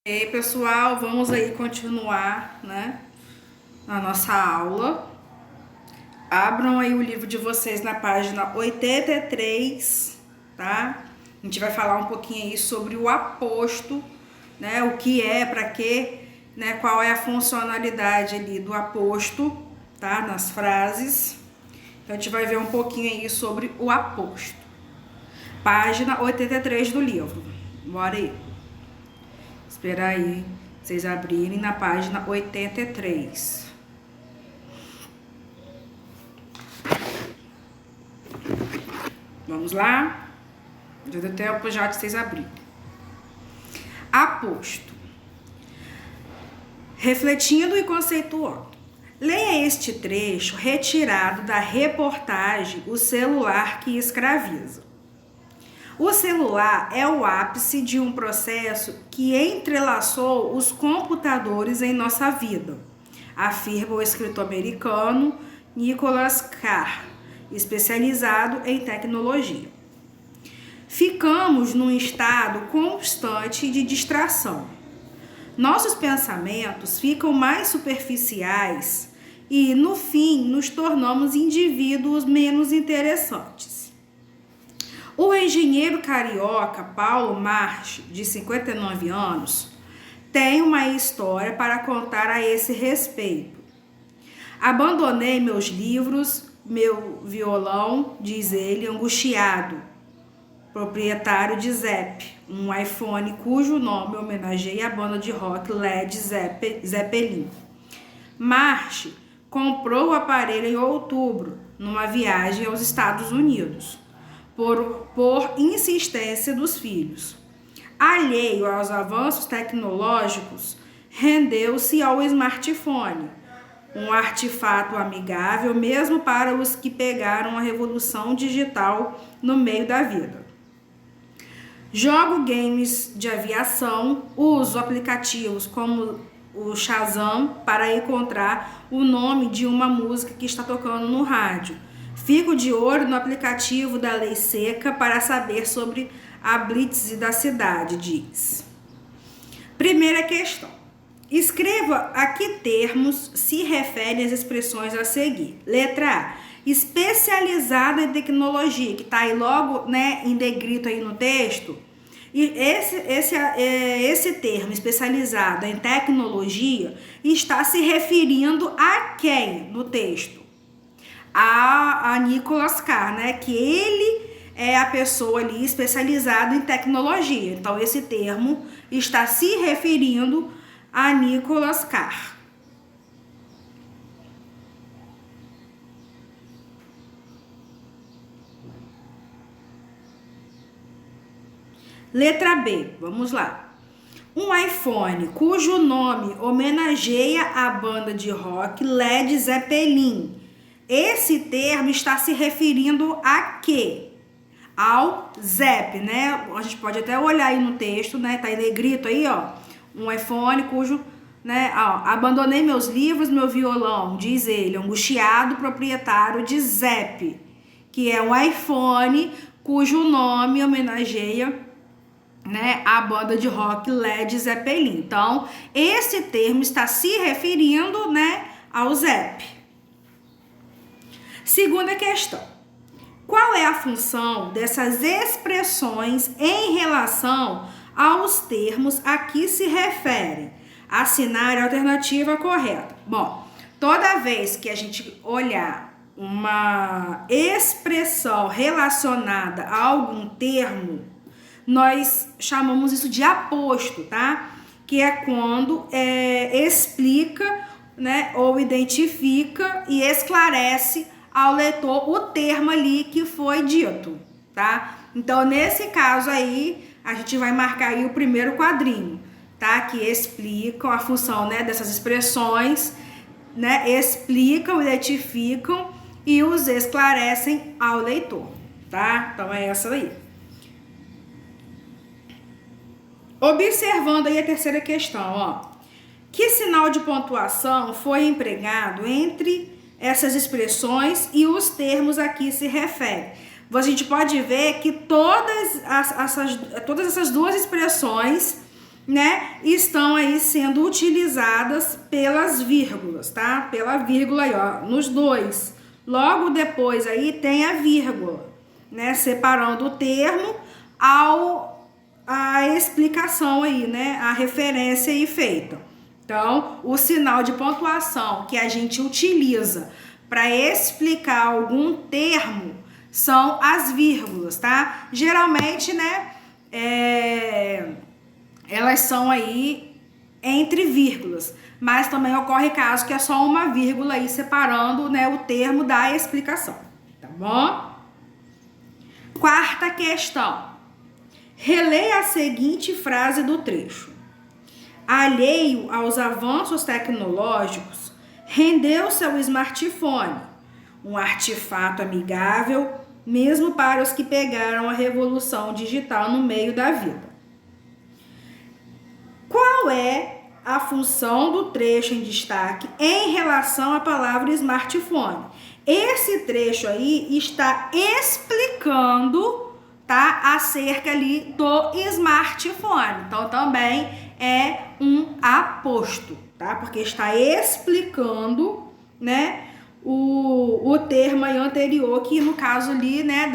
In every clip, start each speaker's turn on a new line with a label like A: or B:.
A: E aí, pessoal, vamos aí continuar, né, a nossa aula. Abram aí o livro de vocês na página 83, tá? A gente vai falar um pouquinho aí sobre o aposto, né, o que é, para quê, né, qual é a funcionalidade ali do aposto, tá, nas frases. Então, a gente vai ver um pouquinho aí sobre o aposto. Página 83 do livro. Bora aí. Esperar aí vocês abrirem na página 83. Vamos lá? Já deu tempo já de vocês abrirem. Aposto. Refletindo e conceituando. Leia este trecho retirado da reportagem O Celular que Escraviza. O celular é o ápice de um processo que entrelaçou os computadores em nossa vida, afirma o escritor americano Nicholas Carr, especializado em tecnologia. Ficamos num estado constante de distração. Nossos pensamentos ficam mais superficiais e, no fim, nos tornamos indivíduos menos interessantes. O engenheiro carioca Paulo Marchi, de 59 anos, tem uma história para contar a esse respeito. Abandonei meus livros, meu violão, diz ele, angustiado, proprietário de Zepp, um iPhone cujo nome homenageia a banda de rock Led Zeppelin. Marchi comprou o aparelho em outubro, numa viagem aos Estados Unidos. Por insistência dos filhos. Alheio aos avanços tecnológicos, rendeu-se ao smartphone, um artefato amigável mesmo para os que pegaram a revolução digital no meio da vida. Jogo games de aviação, uso aplicativos como o Shazam para encontrar o nome de uma música que está tocando no rádio. Fico de olho no aplicativo da Lei Seca para saber sobre a blitz da cidade, diz. Primeira questão. Escreva a que termos se referem as expressões a seguir. Letra A. Especializada em tecnologia, que está aí logo, né, em negrito aí no texto. E esse termo especializado em tecnologia está se referindo a quem no texto? A Nicholas Carr, né? Que ele é a pessoa ali especializada em tecnologia. Então, esse termo está se referindo a Nicholas Carr. Letra B, vamos lá. Um iPhone cujo nome homenageia a banda de rock Led Zeppelin. Esse termo está se referindo a quê? Ao Zepp, né? A gente pode até olhar aí no texto, né? Tá aí negrito aí, ó. Um iPhone cujo, né? Ó, abandonei meus livros, meu violão, diz ele, angustiado proprietário de Zepp, que é um iPhone cujo nome homenageia, né, a banda de rock Led Zeppelin. Então, esse termo está se referindo, né, ao Zepp. Segunda questão. Qual é a função dessas expressões em relação aos termos a que se referem? Assinar a alternativa correta. Bom, toda vez que a gente olhar uma expressão relacionada a algum termo, nós chamamos isso de aposto, tá? Que é quando explica, né, ou identifica e esclarece ao leitor o termo ali que foi dito, tá? Então, nesse caso aí, a gente vai marcar aí o primeiro quadrinho, tá? Que explicam a função, né, dessas expressões, né? Explicam, identificam e os esclarecem ao leitor, tá? Então, é essa aí. Observando aí a terceira questão, ó. Que sinal de pontuação foi empregado entre essas expressões e os termos a que se refere? A gente pode ver que todas essas duas expressões né, estão aí sendo utilizadas pelas vírgulas, tá? Pela vírgula aí, ó, nos dois. Logo depois aí tem a vírgula, né, separando o termo a explicação aí, né, a referência aí feita. Então, o sinal de pontuação que a gente utiliza para explicar algum termo são as vírgulas, tá? Geralmente, né, elas são aí entre vírgulas, mas também ocorre caso que é só uma vírgula aí separando, né, o termo da explicação, tá bom? Quarta questão. Releia a seguinte frase do trecho. Alheio aos avanços tecnológicos, rendeu seu smartphone, um artefato amigável, mesmo para os que pegaram a revolução digital no meio da vida. Qual é a função do trecho em destaque em relação à palavra smartphone? Esse trecho aí está explicando, tá, acerca ali do smartphone. Então, também é um aposto, tá? Porque está explicando, né, o termo aí anterior, que no caso ali, né,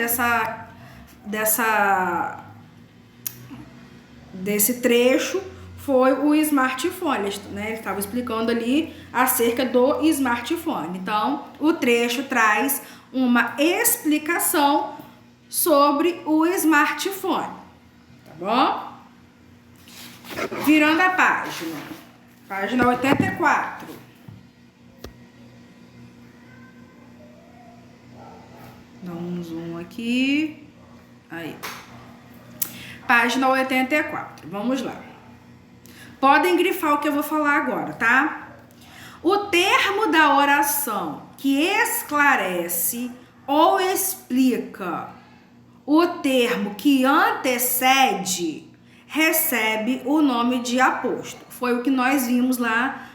A: desse trecho foi o smartphone, né? Ele estava explicando ali acerca do smartphone. Então, o trecho traz uma explicação sobre o smartphone, tá bom? Virando a página 84. Dá um zoom aqui. Aí. Página 84. Vamos lá. Podem grifar o que eu vou falar agora, tá? O termo da oração que esclarece ou explica o termo que antecede recebe o nome de aposto. Foi o que nós vimos lá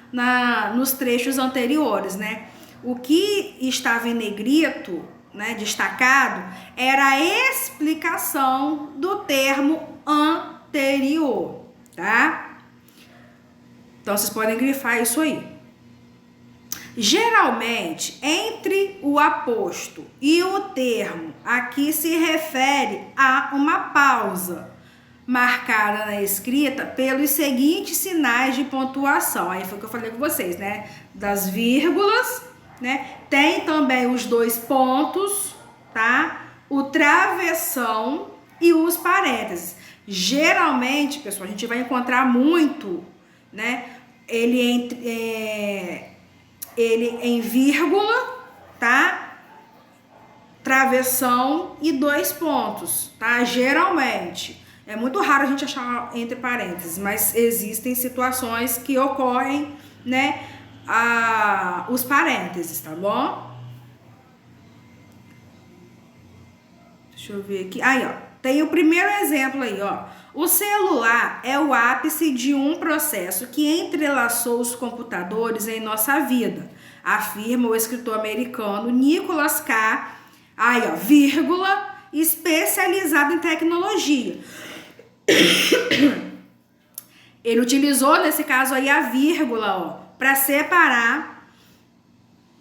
A: nos trechos anteriores, né? O que estava em negrito, né, destacado, era a explicação do termo anterior, tá? Então, vocês podem grifar isso aí. Geralmente, entre o aposto e o termo, aqui se refere a uma pausa marcada na escrita pelos seguintes sinais de pontuação. Aí foi o que eu falei com vocês, né? Das vírgulas, né? Tem também os dois pontos, tá? O travessão e os parênteses. Geralmente, pessoal, a gente vai encontrar muito, né, ele em vírgula, tá? Travessão e dois pontos, tá? Geralmente. É muito raro a gente achar entre parênteses, mas existem situações que ocorrem, né, os parênteses, tá bom? Deixa eu ver aqui. Aí, ó, tem o primeiro exemplo aí, ó. O celular é o ápice de um processo que entrelaçou os computadores em nossa vida, afirma o escritor americano Nicholas K. Aí, ó, vírgula, especializado em tecnologia. Ele utilizou, nesse caso aí, a vírgula, ó, para separar,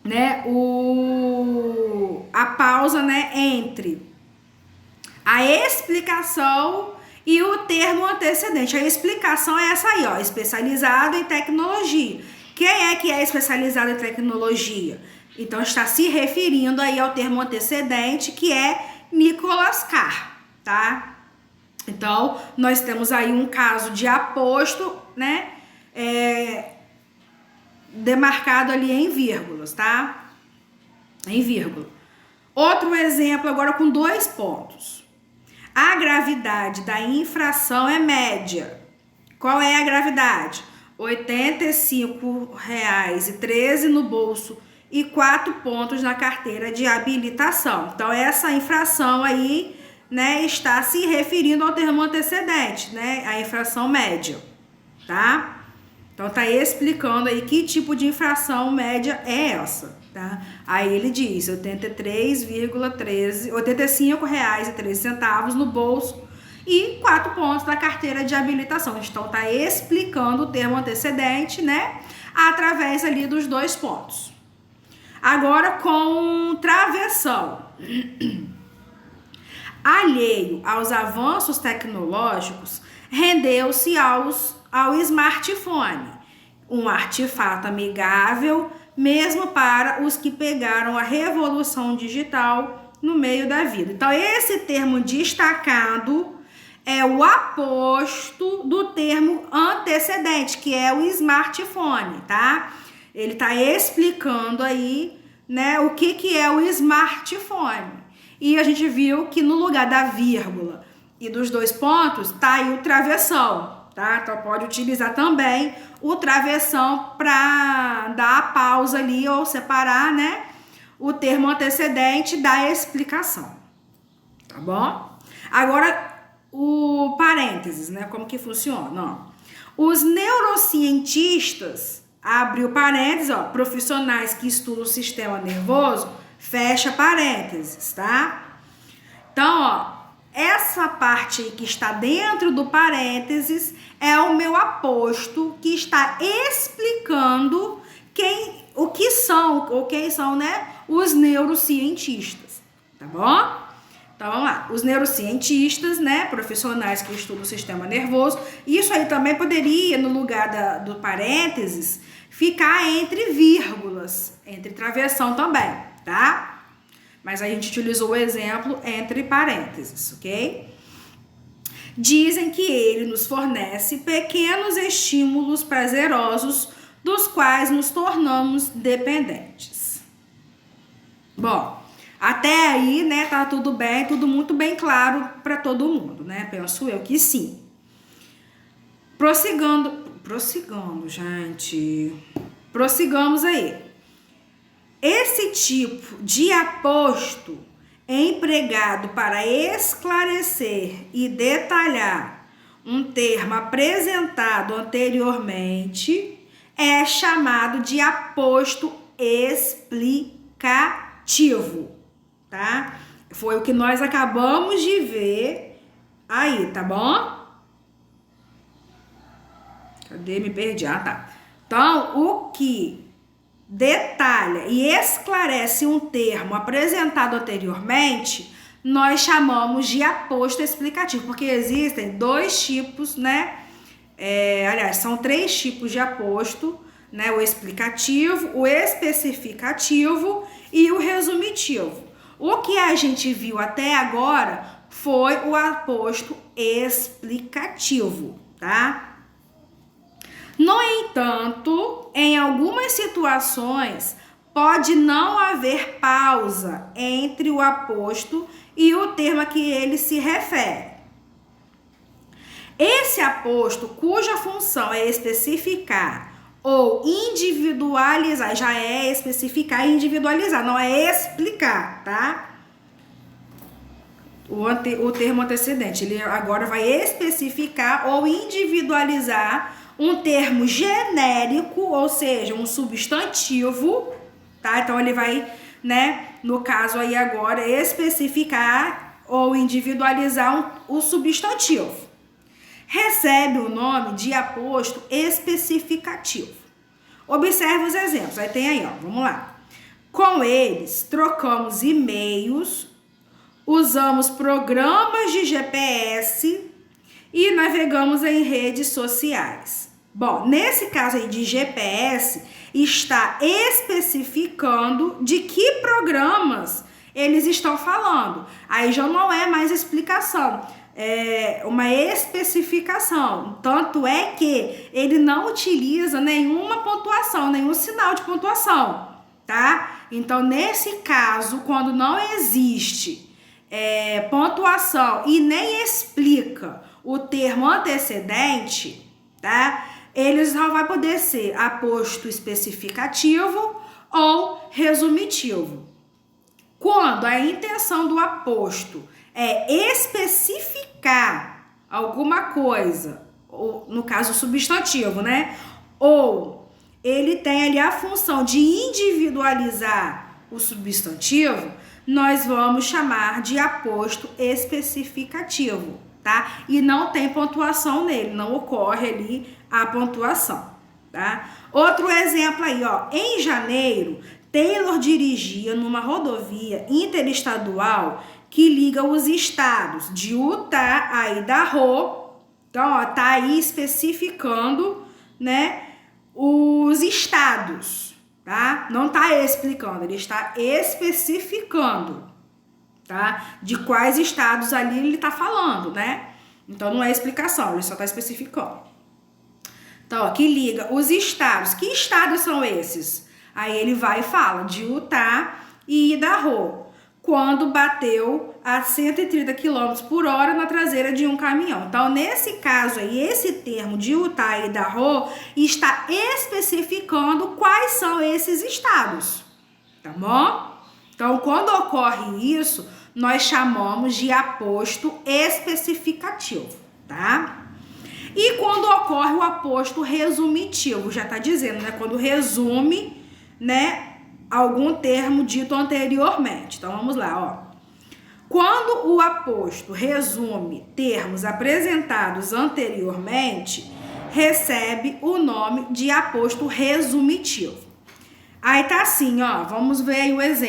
A: né, a pausa, né, entre a explicação e o termo antecedente. A explicação é essa aí, ó, especializado em tecnologia. Quem é que é especializado em tecnologia? Então, está se referindo aí ao termo antecedente, que é Nicholas Carr, tá? Então, nós temos aí um caso de aposto, né, demarcado ali em vírgulas, tá? Em vírgula. Outro exemplo agora com dois pontos. A gravidade da infração é média. Qual é a gravidade? R$ 85,13 no bolso e 4 pontos na carteira de habilitação. Então, essa infração aí, né, está se referindo ao termo antecedente, né, a infração média, tá? Então, tá explicando aí que tipo de infração média é essa, tá? Aí ele diz R$ 85,13 no bolso e 4 pontos da carteira de habilitação. Então, está explicando o termo antecedente, né? Através ali dos 2 pontos. Agora, com travessão. Alheio aos avanços tecnológicos, rendeu-se ao smartphone, um artefato amigável, mesmo para os que pegaram a revolução digital no meio da vida. Então, esse termo destacado é o aposto do termo antecedente, que é o smartphone, tá? Ele tá explicando aí, né, o que é o smartphone. E a gente viu que no lugar da vírgula e dos 2 pontos, tá aí o travessão, tá? Então, pode utilizar também o travessão para dar a pausa ali ou separar, né, o termo antecedente da explicação, tá bom? Agora, o parênteses, né? Como que funciona? Ó. Os neurocientistas, abre o parênteses, ó, profissionais que estudam o sistema nervoso, fecha parênteses, tá? Então, ó, essa parte aí que está dentro do parênteses é o meu aposto que está explicando quem são, né, os neurocientistas, tá bom? Então, vamos lá. Os neurocientistas, né, profissionais que estudam o sistema nervoso, isso aí também poderia, no lugar do parênteses, ficar entre vírgulas, entre travessão também, tá? Mas a gente utilizou o exemplo entre parênteses, ok? Dizem que ele nos fornece pequenos estímulos prazerosos dos quais nos tornamos dependentes. Bom, até aí, né, tá tudo bem, tudo muito bem claro para todo mundo, né? Penso eu que sim. Prossigamos aí. Esse tipo de aposto é empregado para esclarecer e detalhar um termo apresentado anteriormente é chamado de aposto explicativo. Tá? Foi o que nós acabamos de ver aí, tá bom? Cadê? Me perdi. Ah, tá. Então, o que detalha e esclarece um termo apresentado anteriormente, nós chamamos de aposto explicativo, porque existem 2 tipos, né? Aliás, são 3 tipos de aposto, né? O explicativo, o especificativo e o resumitivo. O que a gente viu até agora foi o aposto explicativo, tá? No entanto, em algumas situações, pode não haver pausa entre o aposto e o termo a que ele se refere. Esse aposto, cuja função é especificar ou individualizar, já é especificar e individualizar, não é explicar, tá? O termo antecedente, ele agora vai especificar ou individualizar um termo genérico, ou seja, um substantivo, tá? Então, ele vai, né, no caso aí agora, especificar ou individualizar o substantivo. Recebe o nome de aposto especificativo. Observe os exemplos. Aí tem aí, ó, vamos lá. Com eles, trocamos e-mails, usamos programas de GPS e navegamos em redes sociais. Bom, nesse caso aí de GPS, está especificando de que programas eles estão falando. Aí já não é mais explicação, é uma especificação. Tanto é que ele não utiliza nenhuma pontuação, nenhum sinal de pontuação, tá? Então, nesse caso, quando não existe pontuação e nem explica o termo antecedente, tá? Ele só vai poder ser aposto especificativo ou resumitivo. Quando a intenção do aposto é especificar alguma coisa, ou, no caso substantivo, né? Ou ele tem ali a função de individualizar o substantivo, nós vamos chamar de aposto especificativo, tá? E não tem pontuação nele, não ocorre ali a pontuação, tá? Outro exemplo aí, ó, em janeiro, Taylor dirigia numa rodovia interestadual que liga os estados de Utah a Idaho. Então, ó, tá aí especificando, né, os estados, tá? Não tá explicando, ele está especificando, tá? De quais estados ali ele tá falando, né? Então, não é explicação, ele só tá especificando. Então, ó, que liga os estados. Que estados são esses? Aí ele vai e fala de Utah e Idaho, quando bateu a 130 km por hora na traseira de um caminhão. Então, nesse caso aí, esse termo de Utah e Idaho está especificando quais são esses estados, tá bom? Então, quando ocorre isso, nós chamamos de aposto especificativo, tá? E quando ocorre o aposto resumitivo, já tá dizendo, né? Quando resume, né, algum termo dito anteriormente. Então, vamos lá, ó. Quando o aposto resume termos apresentados anteriormente, recebe o nome de aposto resumitivo. Aí tá assim, ó, vamos ver aí o exemplo.